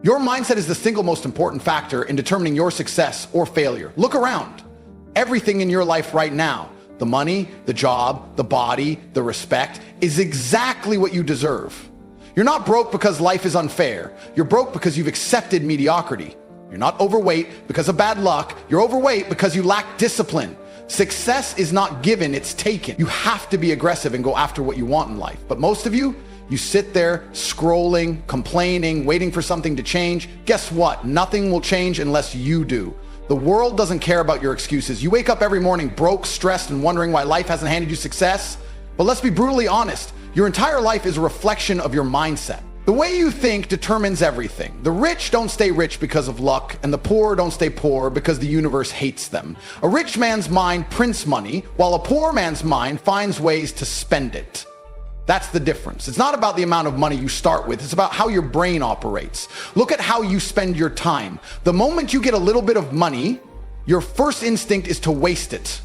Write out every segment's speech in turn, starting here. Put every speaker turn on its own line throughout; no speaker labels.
Your mindset is the single most important factor in determining your success or failure. Look around. Everything in your life right now, the money, the job, the body, the respect, is exactly what you deserve. You're not broke because life is unfair. You're broke because you've accepted mediocrity. You're not overweight because of bad luck. You're overweight because you lack discipline. Success is not given, it's taken. You have to be aggressive and go after what you want in life. But most of you sit there scrolling, complaining, waiting for something to change. Guess what? Nothing will change unless you do. The world doesn't care about your excuses. You wake up every morning broke, stressed, and wondering why life hasn't handed you success. But let's be brutally honest. Your entire life is a reflection of your mindset. The way you think determines everything. The rich don't stay rich because of luck, and the poor don't stay poor because the universe hates them. A rich man's mind prints money, while a poor man's mind finds ways to spend it. That's the difference. It's not about the amount of money you start with. It's about how your brain operates. Look at how you spend your time. The moment you get a little bit of money, your first instinct is to waste it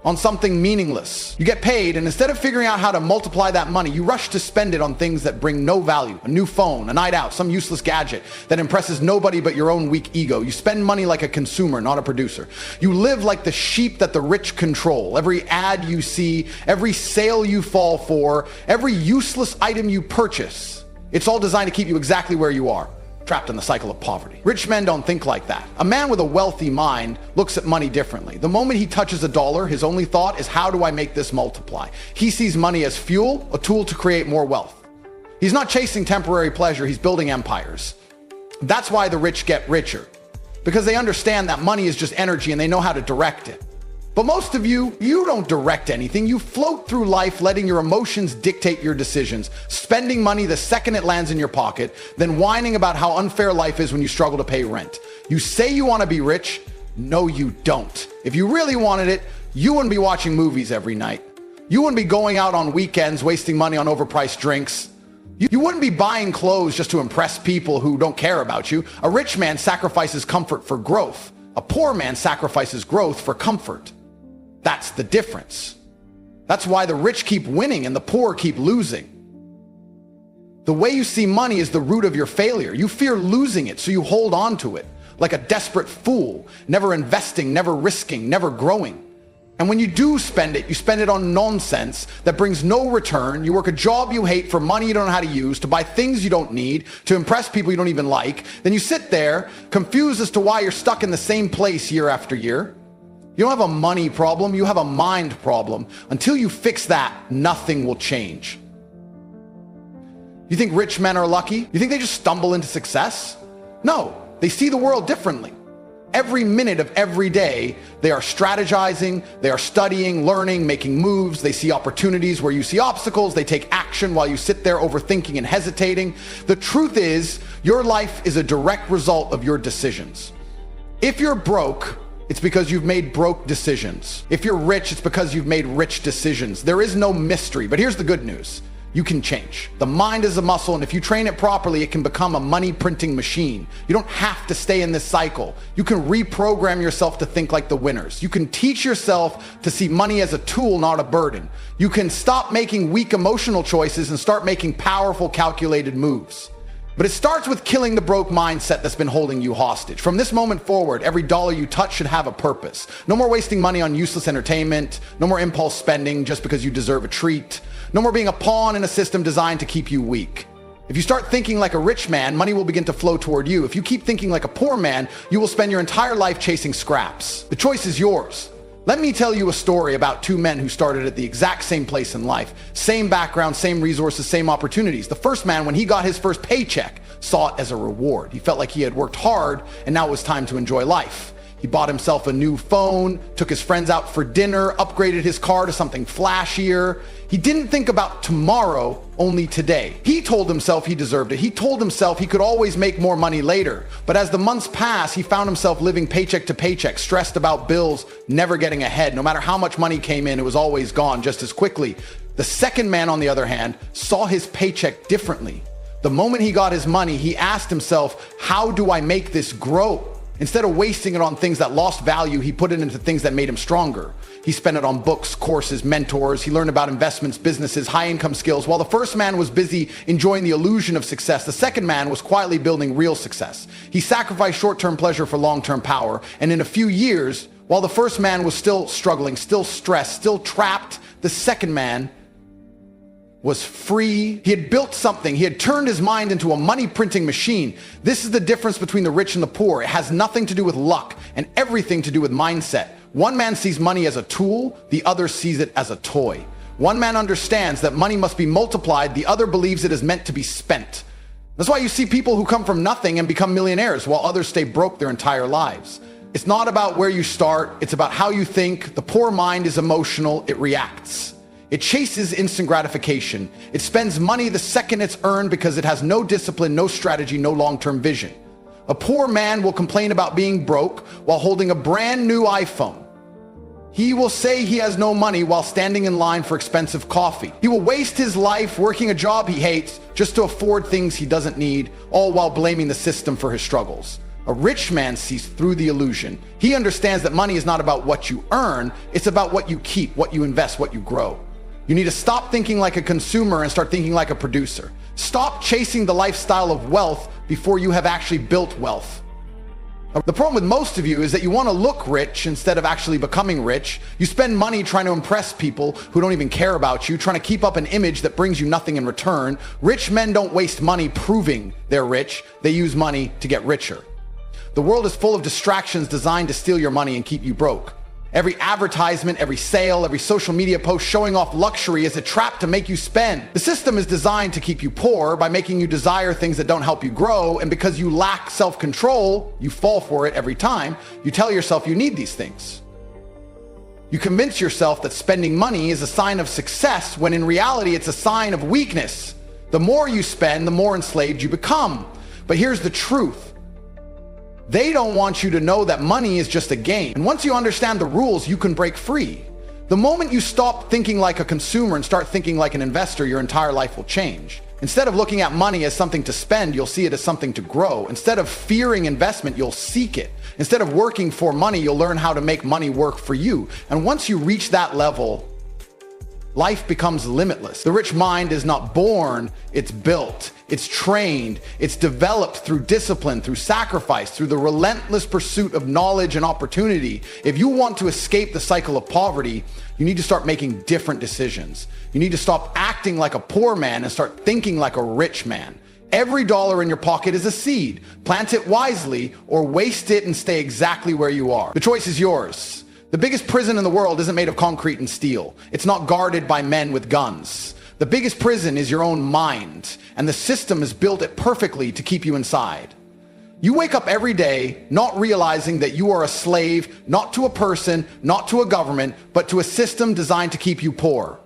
on something meaningless. You get paid, and instead of figuring out how to multiply that money, you rush to spend it on things that bring no value. A new phone, a night out, some useless gadget that impresses nobody but your own weak ego. You spend money like a consumer, not a producer. You live like the sheep that the rich control. Every ad you see, every sale you fall for, every useless item you purchase, it's all designed to keep you exactly where you are, trapped in the cycle of poverty. Rich men don't think like that. A man with a wealthy mind looks at money differently. The moment he touches a dollar, his only thought is, how do I make this multiply? He sees money as fuel, a tool to create more wealth. He's not chasing temporary pleasure, he's building empires. That's why the rich get richer, because they understand that money is just energy and they know how to direct it. But most of you don't direct anything. You float through life letting your emotions dictate your decisions, spending money the second it lands in your pocket, then whining about how unfair life is when you struggle to pay rent. You say you want to be rich. No, you don't. If you really wanted it, you wouldn't be watching movies every night. You wouldn't be going out on weekends wasting money on overpriced drinks. You wouldn't be buying clothes just to impress people who don't care about you. A rich man sacrifices comfort for growth. A poor man sacrifices growth for comfort. That's the difference. That's why the rich keep winning and the poor keep losing. The way you see money is the root of your failure. You fear losing it, so you hold on to it like a desperate fool, never investing, never risking, never growing. And when you do spend it, you spend it on nonsense that brings no return. You work a job you hate for money you don't know how to use, to buy things you don't need, to impress people you don't even like. Then you sit there, confused as to why you're stuck in the same place year after year. You don't have a money problem, you have a mind problem. Until you fix that, nothing will change. You think rich men are lucky? You think they just stumble into success? No, they see the world differently. Every minute of every day, they are strategizing, they are studying, learning, making moves. They see opportunities where you see obstacles. They take action while you sit there overthinking and hesitating. The truth is, your life is a direct result of your decisions. If you're broke, it's because you've made broke decisions. If you're rich, it's because you've made rich decisions. There is no mystery, but here's the good news. You can change. The mind is a muscle, and if you train it properly, it can become a money printing machine. You don't have to stay in this cycle. You can reprogram yourself to think like the winners. You can teach yourself to see money as a tool, not a burden. You can stop making weak emotional choices and start making powerful, calculated moves. But it starts with killing the broke mindset that's been holding you hostage. From this moment forward, every dollar you touch should have a purpose. No more wasting money on useless entertainment. No more impulse spending just because you deserve a treat. No more being a pawn in a system designed to keep you weak. If you start thinking like a rich man, money will begin to flow toward you. If you keep thinking like a poor man, you will spend your entire life chasing scraps. The choice is yours. Let me tell you a story about two men who started at the exact same place in life. Same background, same resources, same opportunities. The first man, when he got his first paycheck, saw it as a reward. He felt like he had worked hard and now it was time to enjoy life. He bought himself a new phone, took his friends out for dinner, upgraded his car to something flashier. He didn't think about tomorrow, only today. He told himself he deserved it. He told himself he could always make more money later. But as the months passed, he found himself living paycheck to paycheck, stressed about bills, never getting ahead. No matter how much money came in, it was always gone just as quickly. The second man, on the other hand, saw his paycheck differently. The moment he got his money, he asked himself, how do I make this grow? Instead of wasting it on things that lost value, he put it into things that made him stronger. He spent it on books, courses, mentors. He learned about investments, businesses, high-income skills. While the first man was busy enjoying the illusion of success, the second man was quietly building real success. He sacrificed short-term pleasure for long-term power. And in a few years, while the first man was still struggling, still stressed, still trapped, the second man was free. He had built something. He had turned his mind into a money printing machine. This is the difference between the rich and the poor. It has nothing to do with luck and everything to do with mindset. One man sees money as a tool, the other sees it as a toy. One man understands that money must be multiplied, the other believes it is meant to be spent. That's why you see people who come from nothing and become millionaires while others stay broke their entire lives. It's not about where you start, it's about how you think. The poor mind is emotional, it reacts. It chases instant gratification. It spends money the second it's earned because it has no discipline, no strategy, no long-term vision. A poor man will complain about being broke while holding a brand new iPhone. He will say he has no money while standing in line for expensive coffee. He will waste his life working a job he hates just to afford things he doesn't need, all while blaming the system for his struggles. A rich man sees through the illusion. He understands that money is not about what you earn, it's about what you keep, what you invest, what you grow. You need to stop thinking like a consumer and start thinking like a producer. Stop chasing the lifestyle of wealth before you have actually built wealth. The problem with most of you is that you want to look rich instead of actually becoming rich. You spend money trying to impress people who don't even care about you, trying to keep up an image that brings you nothing in return. Rich men don't waste money proving they're rich. They use money to get richer. The world is full of distractions designed to steal your money and keep you broke. Every advertisement, every sale, every social media post showing off luxury is a trap to make you spend. The system is designed to keep you poor by making you desire things that don't help you grow, and because you lack self-control, you fall for it every time. You tell yourself you need these things. You convince yourself that spending money is a sign of success, when in reality it's a sign of weakness. The more you spend, the more enslaved you become. But here's the truth. They don't want you to know that money is just a game. And once you understand the rules, you can break free. The moment you stop thinking like a consumer and start thinking like an investor, your entire life will change. Instead of looking at money as something to spend, you'll see it as something to grow. Instead of fearing investment, you'll seek it. Instead of working for money, you'll learn how to make money work for you. And once you reach that level, life becomes limitless. The rich mind is not born, it's built. It's trained, it's developed through discipline, through sacrifice, through the relentless pursuit of knowledge and opportunity. If you want to escape the cycle of poverty, you need to start making different decisions. You need to stop acting like a poor man and start thinking like a rich man. Every dollar in your pocket is a seed. Plant it wisely or waste it and stay exactly where you are. The choice is yours. The biggest prison in the world isn't made of concrete and steel. It's not guarded by men with guns. The biggest prison is your own mind, and the system has built it perfectly to keep you inside. You wake up every day not realizing that you are a slave, not to a person, not to a government, but to a system designed to keep you poor.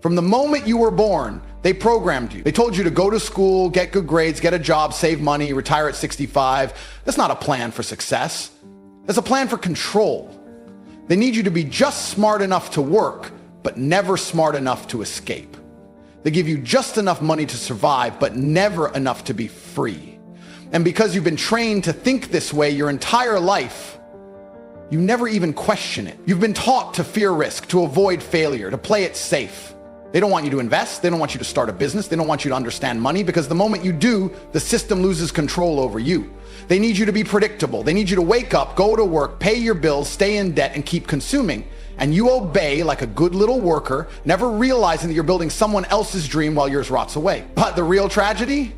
From the moment you were born, they programmed you. They told you to go to school, get good grades, get a job, save money, retire at 65. That's not a plan for success. That's a plan for control. They need you to be just smart enough to work, but never smart enough to escape. They give you just enough money to survive, but never enough to be free. And because you've been trained to think this way your entire life, you never even question it. You've been taught to fear risk, to avoid failure, to play it safe. They don't want you to invest. They don't want you to start a business. They don't want you to understand money, because the moment you do, the system loses control over you. They need you to be predictable. They need you to wake up, go to work, pay your bills, stay in debt, and keep consuming. And you obey like a good little worker, never realizing that you're building someone else's dream while yours rots away. But the real tragedy?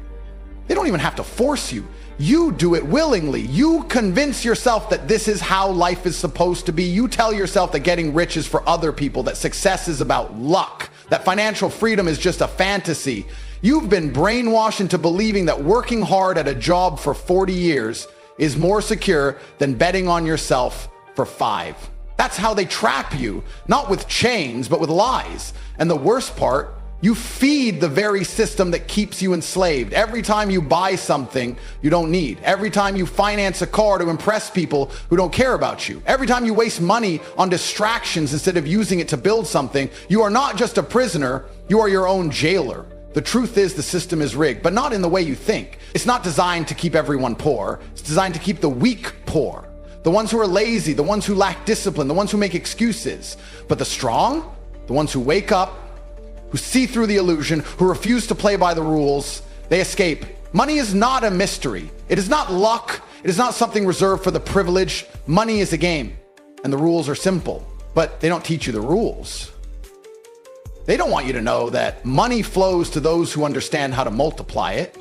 They don't even have to force you. You do it willingly. You convince yourself that this is how life is supposed to be. You tell yourself that getting rich is for other people, that success is about luck, that financial freedom is just a fantasy. You've been brainwashed into believing that working hard at a job for 40 years is more secure than betting on yourself for 5. That's how they trap you, not with chains, but with lies. And the worst part, you feed the very system that keeps you enslaved. Every time you buy something you don't need, every time you finance a car to impress people who don't care about you, every time you waste money on distractions instead of using it to build something, you are not just a prisoner, you are your own jailer. The truth is the system is rigged, but not in the way you think. It's not designed to keep everyone poor. It's designed to keep the weak poor. poor. The ones who are lazy, the ones who lack discipline, the ones who make excuses. But the strong, the ones who wake up, who see through the illusion, who refuse to play by the rules, they escape. Money is not a mystery. It is not luck. It is not something reserved for the privileged. Money is a game, and the rules are simple, but they don't teach you the rules. They don't want you to know that money flows to those who understand how to multiply it.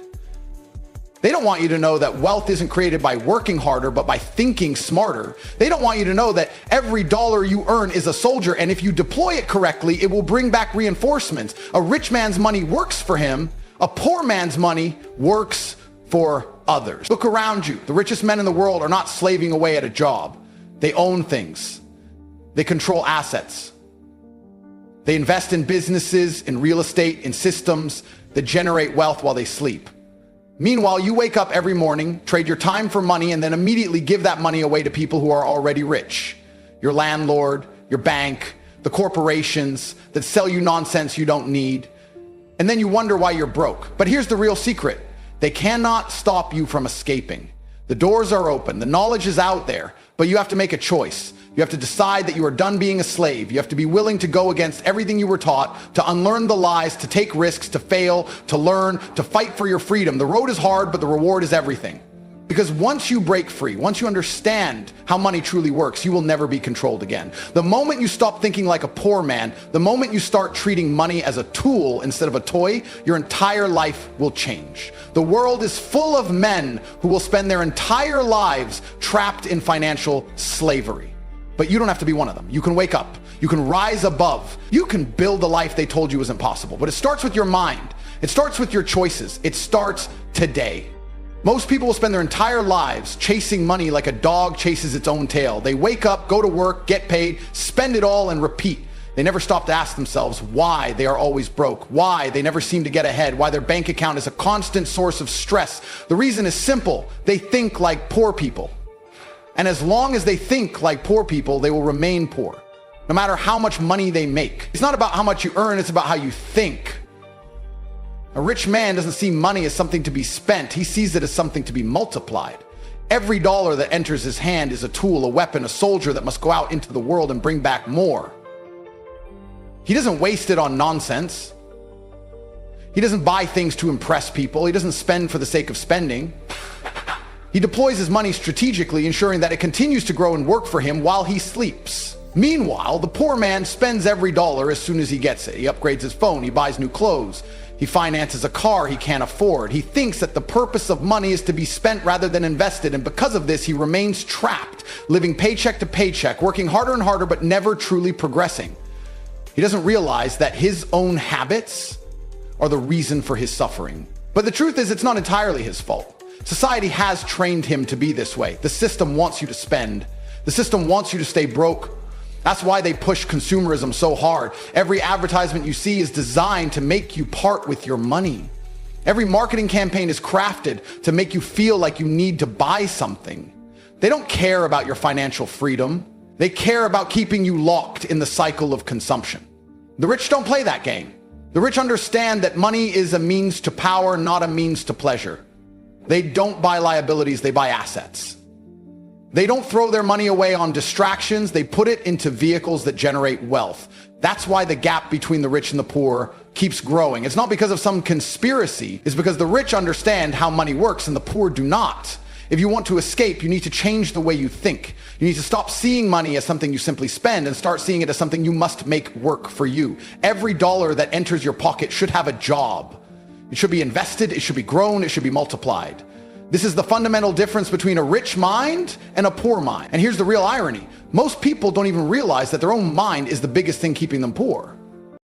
They don't want you to know that wealth isn't created by working harder, but by thinking smarter. They don't want you to know that every dollar you earn is a soldier, and if you deploy it correctly, it will bring back reinforcements. A rich man's money works for him. A poor man's money works for others. Look around you. The richest men in the world are not slaving away at a job. They own things. They control assets. They invest in businesses, in real estate, in systems that generate wealth while they sleep. Meanwhile, you wake up every morning, trade your time for money, and then immediately give that money away to people who are already rich. Your landlord, your bank, the corporations that sell you nonsense you don't need. And then you wonder why you're broke. But here's the real secret. They cannot stop you from escaping. The doors are open. The knowledge is out there, but you have to make a choice. You have to decide that you are done being a slave. You have to be willing to go against everything you were taught, to unlearn the lies, to take risks, to fail, to learn, to fight for your freedom. The road is hard, but the reward is everything. Because once you break free, once you understand how money truly works, you will never be controlled again. The moment you stop thinking like a poor man, the moment you start treating money as a tool instead of a toy, your entire life will change. The world is full of men who will spend their entire lives trapped in financial slavery. But you don't have to be one of them. You can wake up. You can rise above. You can build the life they told you was impossible. But it starts with your mind. It starts with your choices. It starts today. Most people will spend their entire lives chasing money like a dog chases its own tail. They wake up, go to work, get paid, spend it all, and repeat. They never stop to ask themselves why they are always broke, why they never seem to get ahead, why their bank account is a constant source of stress. The reason is simple. They think like poor people. And as long as they think like poor people, they will remain poor, no matter how much money they make. It's not about how much you earn, it's about how you think. A rich man doesn't see money as something to be spent. He sees it as something to be multiplied. Every dollar that enters his hand is a tool, a weapon, a soldier that must go out into the world and bring back more. He doesn't waste it on nonsense. He doesn't buy things to impress people. He doesn't spend for the sake of spending. He deploys his money strategically, ensuring that it continues to grow and work for him while he sleeps. Meanwhile, the poor man spends every dollar as soon as he gets it. He upgrades his phone, he buys new clothes, he finances a car he can't afford. He thinks that the purpose of money is to be spent rather than invested, and because of this, he remains trapped, living paycheck to paycheck, working harder and harder, but never truly progressing. He doesn't realize that his own habits are the reason for his suffering. But the truth is, it's not entirely his fault. Society has trained him to be this way. The system wants you to spend. The system wants you to stay broke. That's why they push consumerism so hard. Every advertisement you see is designed to make you part with your money. Every marketing campaign is crafted to make you feel like you need to buy something. They don't care about your financial freedom. They care about keeping you locked in the cycle of consumption. The rich don't play that game. The rich understand that money is a means to power, not a means to pleasure. They don't buy liabilities, they buy assets. They don't throw their money away on distractions, they put it into vehicles that generate wealth. That's why the gap between the rich and the poor keeps growing. It's not because of some conspiracy, it's because the rich understand how money works and the poor do not. If you want to escape, you need to change the way you think. You need to stop seeing money as something you simply spend and start seeing it as something you must make work for you. Every dollar that enters your pocket should have a job. It should be invested, it should be grown, it should be multiplied. This is the fundamental difference between a rich mind and a poor mind. And here's the real irony. Most people don't even realize that their own mind is the biggest thing keeping them poor.